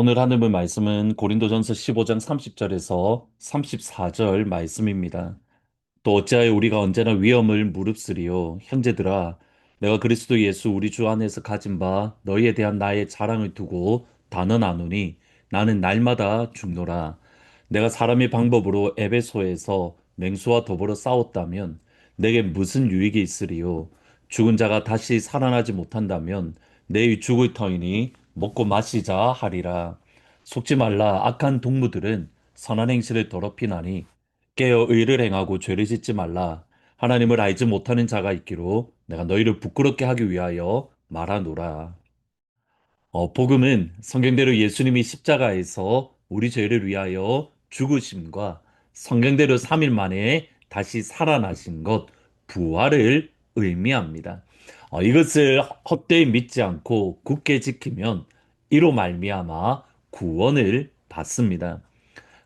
오늘 하늘 말씀은 고린도전서 15장 30절에서 34절 말씀입니다. 또 어찌하여 우리가 언제나 위험을 무릅쓰리요. 형제들아, 내가 그리스도 예수 우리 주 안에서 가진 바 너희에 대한 나의 자랑을 두고 단언하노니 나는 날마다 죽노라. 내가 사람의 방법으로 에베소에서 맹수와 더불어 싸웠다면 내게 무슨 유익이 있으리요. 죽은 자가 다시 살아나지 못한다면 내 죽을 터이니 먹고 마시자 하리라. 속지 말라. 악한 동무들은 선한 행실을 더럽히나니 깨어 의를 행하고 죄를 짓지 말라. 하나님을 알지 못하는 자가 있기로 내가 너희를 부끄럽게 하기 위하여 말하노라. 복음은 성경대로 예수님이 십자가에서 우리 죄를 위하여 죽으심과 성경대로 3일 만에 다시 살아나신 것, 부활을 의미합니다. 이것을 헛되이 믿지 않고 굳게 지키면 이로 말미암아 구원을 받습니다.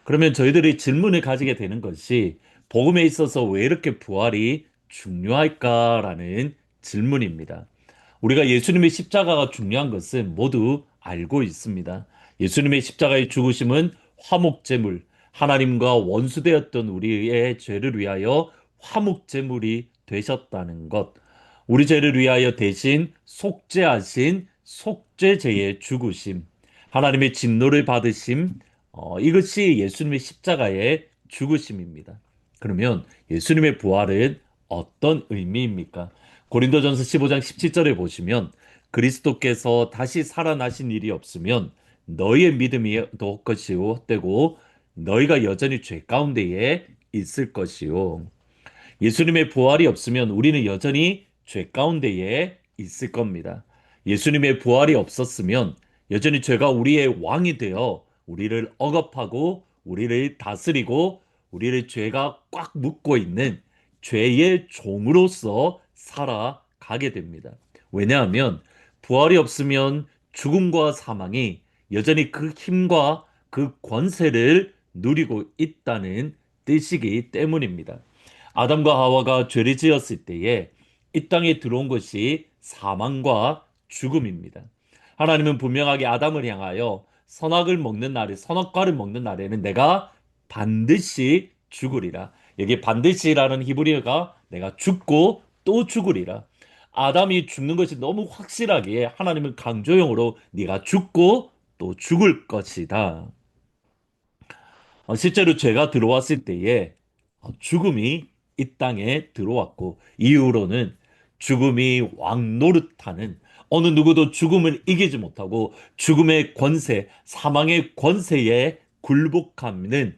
그러면 저희들이 질문을 가지게 되는 것이 복음에 있어서 왜 이렇게 부활이 중요할까라는 질문입니다. 우리가 예수님의 십자가가 중요한 것은 모두 알고 있습니다. 예수님의 십자가의 죽으심은 화목제물, 하나님과 원수되었던 우리의 죄를 위하여 화목제물이 되셨다는 것, 우리 죄를 위하여 대신 속죄하신 속죄제의 죽으심, 하나님의 진노를 받으심, 이것이 예수님의 십자가의 죽으심입니다. 그러면 예수님의 부활은 어떤 의미입니까? 고린도전서 15장 17절에 보시면 그리스도께서 다시 살아나신 일이 없으면 너희의 믿음이 더 헛것이요 헛되고 너희가 여전히 죄 가운데에 있을 것이요. 예수님의 부활이 없으면 우리는 여전히 죄 가운데에 있을 겁니다. 예수님의 부활이 없었으면 여전히 죄가 우리의 왕이 되어 우리를 억압하고 우리를 다스리고 우리를 죄가 꽉 묶고 있는 죄의 종으로서 살아가게 됩니다. 왜냐하면 부활이 없으면 죽음과 사망이 여전히 그 힘과 그 권세를 누리고 있다는 뜻이기 때문입니다. 아담과 하와가 죄를 지었을 때에 이 땅에 들어온 것이 사망과 죽음입니다. 하나님은 분명하게 아담을 향하여 선악과를 먹는 날에는 내가 반드시 죽으리라. 여기 반드시라는 히브리어가 내가 죽고 또 죽으리라. 아담이 죽는 것이 너무 확실하게 하나님은 강조형으로 네가 죽고 또 죽을 것이다. 실제로 죄가 들어왔을 때에 죽음이 이 땅에 들어왔고 이후로는 죽음이 왕노릇하는 어느 누구도 죽음을 이기지 못하고 죽음의 권세, 사망의 권세에 굴복하는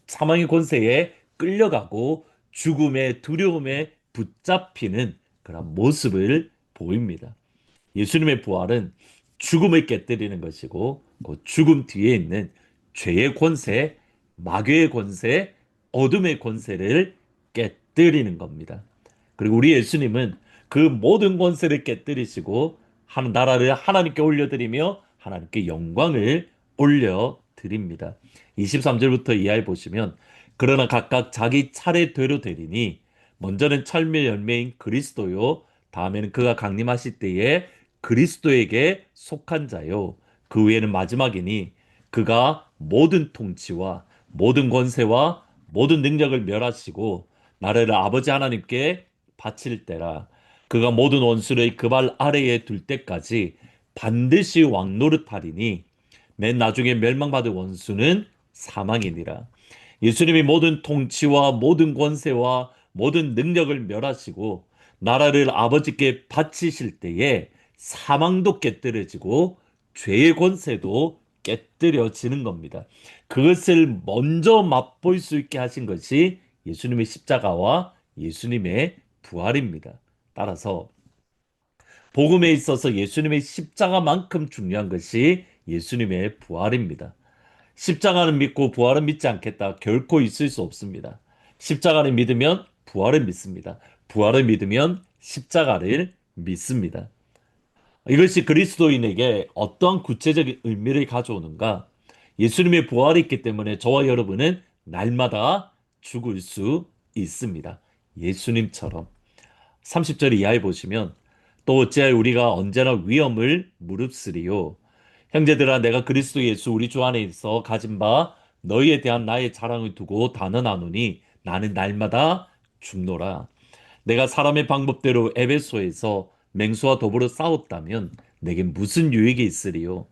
사망의 권세에 끌려가고 죽음의 두려움에 붙잡히는 그런 모습을 보입니다. 예수님의 부활은 죽음을 깨뜨리는 것이고 그 죽음 뒤에 있는 죄의 권세, 마귀의 권세, 어둠의 권세를 깨뜨리는 겁니다. 그리고 우리 예수님은 그 모든 권세를 깨뜨리시고 한 나라를 하나님께 올려드리며 하나님께 영광을 올려드립니다. 23절부터 이하에 보시면 그러나 각각 자기 차례대로 되리니 먼저는 철미 열매인 그리스도요 다음에는 그가 강림하실 때에 그리스도에게 속한 자요. 그 후에는 마지막이니 그가 모든 통치와 모든 권세와 모든 능력을 멸하시고 나라를 아버지 하나님께 바칠 때라. 그가 모든 원수를 그 발 아래에 둘 때까지 반드시 왕노릇하리니 맨 나중에 멸망받을 원수는 사망이니라. 예수님이 모든 통치와 모든 권세와 모든 능력을 멸하시고 나라를 아버지께 바치실 때에 사망도 깨뜨려지고 죄의 권세도 깨뜨려지는 겁니다. 그것을 먼저 맛볼 수 있게 하신 것이 예수님의 십자가와 예수님의 부활입니다. 따라서 복음에 있어서 예수님의 십자가만큼 중요한 것이 예수님의 부활입니다. 십자가는 믿고 부활은 믿지 않겠다. 결코 있을 수 없습니다. 십자가를 믿으면 부활을 믿습니다. 부활을 믿으면 십자가를 믿습니다. 이것이 그리스도인에게 어떠한 구체적인 의미를 가져오는가? 예수님의 부활이 있기 때문에 저와 여러분은 날마다 죽을 수 있습니다. 예수님처럼. 30절 이하에 보시면 또 어찌하여 우리가 언제나 위험을 무릅쓰리요. 형제들아 내가 그리스도 예수 우리 주 안에 있어 가진 바 너희에 대한 나의 자랑을 두고 단언하노니 나는 날마다 죽노라. 내가 사람의 방법대로 에베소에서 맹수와 더불어 싸웠다면 내게 무슨 유익이 있으리요?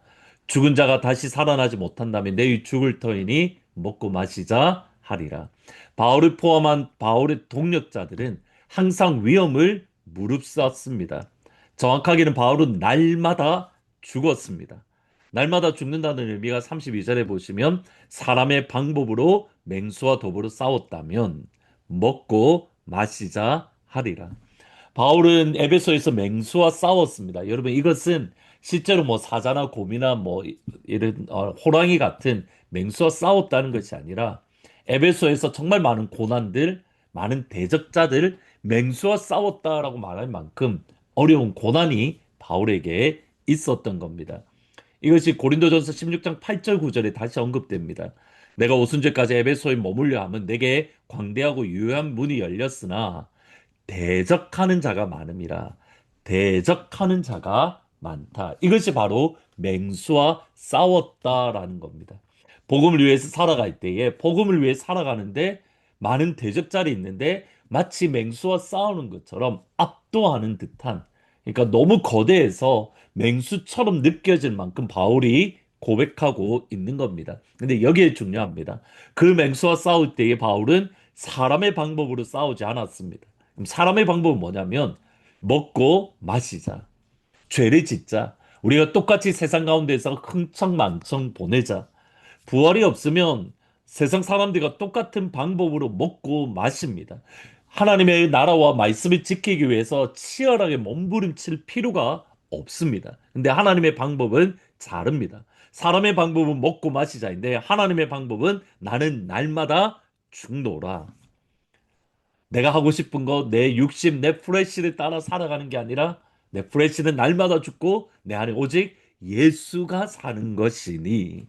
죽은 자가 다시 살아나지 못한다면 내일 죽을 터이니 먹고 마시자 하리라. 바울을 포함한 바울의 동력자들은 항상 위험을 무릅쓰았습니다. 정확하게는 바울은 날마다 죽었습니다. 날마다 죽는다는 의미가 32절에 보시면 사람의 방법으로 맹수와 더불어 싸웠다면 먹고 마시자 하리라. 바울은 에베소에서 맹수와 싸웠습니다. 여러분 이것은 실제로 뭐 사자나 곰이나 뭐 이런 호랑이 같은 맹수와 싸웠다는 것이 아니라 에베소에서 정말 많은 고난들, 많은 대적자들 맹수와 싸웠다라고 말할 만큼 어려운 고난이 바울에게 있었던 겁니다. 이것이 고린도전서 16장 8절 9절에 다시 언급됩니다. 내가 오순절까지 에베소에 머물려 하면 내게 광대하고 유효한 문이 열렸으나 대적하는 자가 많음이라. 대적하는 자가 많다. 이것이 바로 맹수와 싸웠다라는 겁니다. 복음을 위해서 살아갈 때에 복음을 위해 살아가는데 많은 대적자리 있는데 마치 맹수와 싸우는 것처럼 압도하는 듯한 그러니까 너무 거대해서 맹수처럼 느껴질 만큼 바울이 고백하고 있는 겁니다. 근데 여기에 중요합니다. 그 맹수와 싸울 때에 바울은 사람의 방법으로 싸우지 않았습니다. 그럼 사람의 방법은 뭐냐면 먹고 마시자. 죄를 짓자. 우리가 똑같이 세상 가운데서 흥청망청 보내자. 부활이 없으면 세상 사람들과 똑같은 방법으로 먹고 마십니다. 하나님의 나라와 말씀을 지키기 위해서 치열하게 몸부림칠 필요가 없습니다. 근데 하나님의 방법은 다릅니다. 사람의 방법은 먹고 마시자인데 하나님의 방법은 나는 날마다 죽노라. 내가 하고 싶은 거, 내 육심, 내 플래시를 따라 살아가는 게 아니라 내 플래시는 날마다 죽고 내 안에 오직 예수가 사는 것이니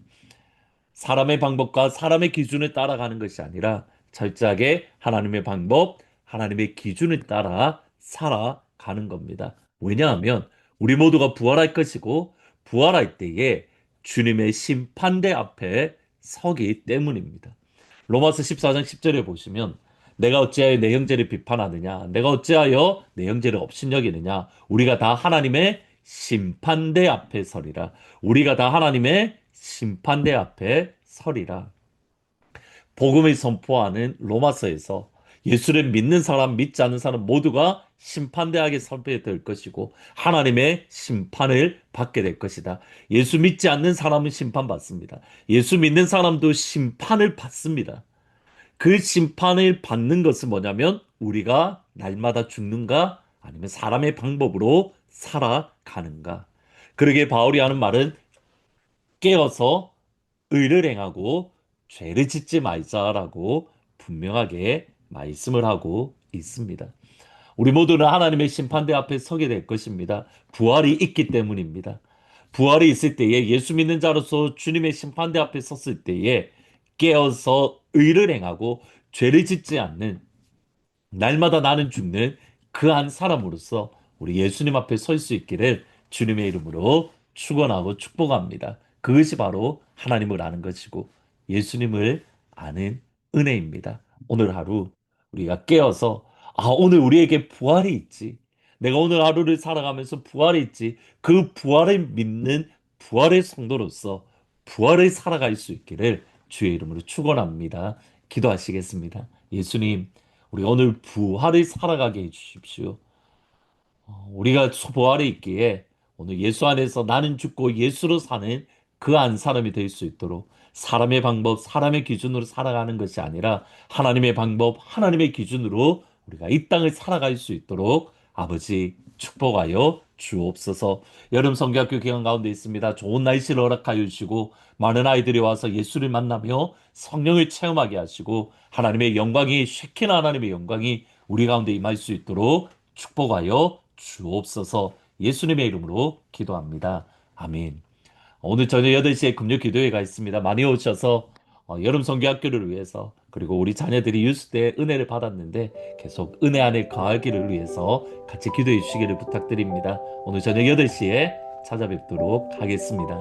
사람의 방법과 사람의 기준을 따라가는 것이 아니라 철저하게 하나님의 방법, 하나님의 기준을 따라 살아가는 겁니다. 왜냐하면 우리 모두가 부활할 것이고 부활할 때에 주님의 심판대 앞에 서기 때문입니다. 로마서 14장 10절에 보시면 내가 어찌하여 내 형제를 비판하느냐 내가 어찌하여 내 형제를 업신여기느냐 우리가 다 하나님의 심판대 앞에 서리라. 우리가 다 하나님의 심판대 앞에 서리라. 복음을 선포하는 로마서에서 예수를 믿는 사람, 믿지 않는 사람 모두가 심판대하게 선포될 것이고 하나님의 심판을 받게 될 것이다. 예수 믿지 않는 사람은 심판받습니다. 예수 믿는 사람도 심판을 받습니다. 그 심판을 받는 것은 뭐냐면 우리가 날마다 죽는가 아니면 사람의 방법으로 살아가는가. 그러기에 바울이 하는 말은 깨어서 의를 행하고 죄를 짓지 말자라고 분명하게 말씀을 하고 있습니다. 우리 모두는 하나님의 심판대 앞에 서게 될 것입니다. 부활이 있기 때문입니다. 부활이 있을 때에 예수 믿는 자로서 주님의 심판대 앞에 섰을 때에 깨어서 의를 행하고 죄를 짓지 않는 날마다 나는 죽는 그 한 사람으로서 우리 예수님 앞에 설 수 있기를 주님의 이름으로 축원하고 축복합니다. 그것이 바로 하나님을 아는 것이고 예수님을 아는 은혜입니다. 오늘 하루 우리가 깨어서 오늘 우리에게 부활이 있지. 내가 오늘 하루를 살아가면서 부활이 있지. 그 부활을 믿는 부활의 성도로서 부활을 살아갈 수 있기를 주의 이름으로 축원합니다. 기도하시겠습니다. 예수님, 우리 오늘 부활을 살아가게 해주십시오. 우리가 부활에 있기에 오늘 예수 안에서 나는 죽고 예수로 사는 그 한 사람이 될 수 있도록 사람의 방법, 사람의 기준으로 살아가는 것이 아니라 하나님의 방법, 하나님의 기준으로 우리가 이 땅을 살아갈 수 있도록 아버지 축복하여 주옵소서. 여름 성교학교 기간 가운데 있습니다. 좋은 날씨를 허락하여 주시고 많은 아이들이 와서 예수를 만나며 성령을 체험하게 하시고 하나님의 영광이 쉐키나 하나님의 영광이 우리 가운데 임할 수 있도록 축복하여 주옵소서. 예수님의 이름으로 기도합니다. 아멘. 오늘 저녁 8시에 금요 기도회가 있습니다. 많이 오셔서 여름 성교학교를 위해서 그리고 우리 자녀들이 유스 때 은혜를 받았는데 계속 은혜 안에 거하기를 위해서 같이 기도해 주시기를 부탁드립니다. 오늘 저녁 8시에 찾아뵙도록 하겠습니다.